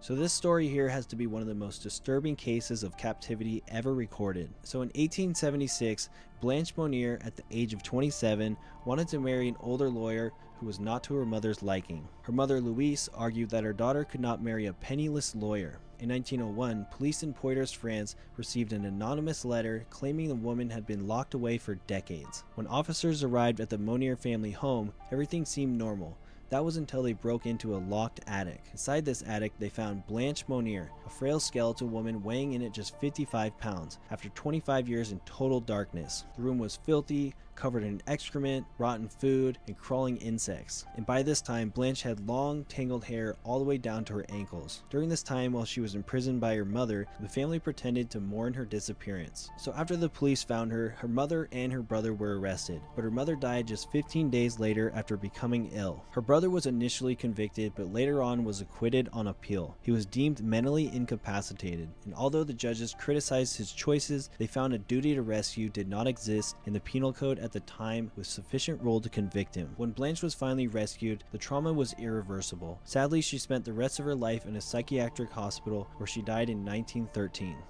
So this story here has to be one of the most disturbing cases of captivity ever recorded. So in 1876, Blanche Monnier, at the age of 27, wanted to marry an older lawyer who was not to her mother's liking. Her mother, Louise, argued that her daughter could not marry a penniless lawyer. In 1901, police in Poitiers, France received an anonymous letter claiming the woman had been locked away for decades. When officers arrived at the Monnier family home, everything seemed normal. That was until they broke into a locked attic. Inside this attic, they found Blanche Monnier, a frail skeletal woman weighing in at just 55 pounds, after 25 years in total darkness. The room was filthy, covered in excrement, rotten food, and crawling insects. And by this time, Blanche had long, tangled hair all the way down to her ankles. During this time, while she was imprisoned by her mother, the family pretended to mourn her disappearance. So after the police found her, her mother and her brother were arrested, but her mother died just 15 days later after becoming ill. Her brother was initially convicted, but later on was acquitted on appeal. He was deemed mentally incapacitated, and although the judges criticized his choices, they found a duty to rescue did not exist in the penal code at the time with sufficient role to convict him. When Blanche was finally rescued, the trauma was irreversible. Sadly, she spent the rest of her life in a psychiatric hospital where she died in 1913.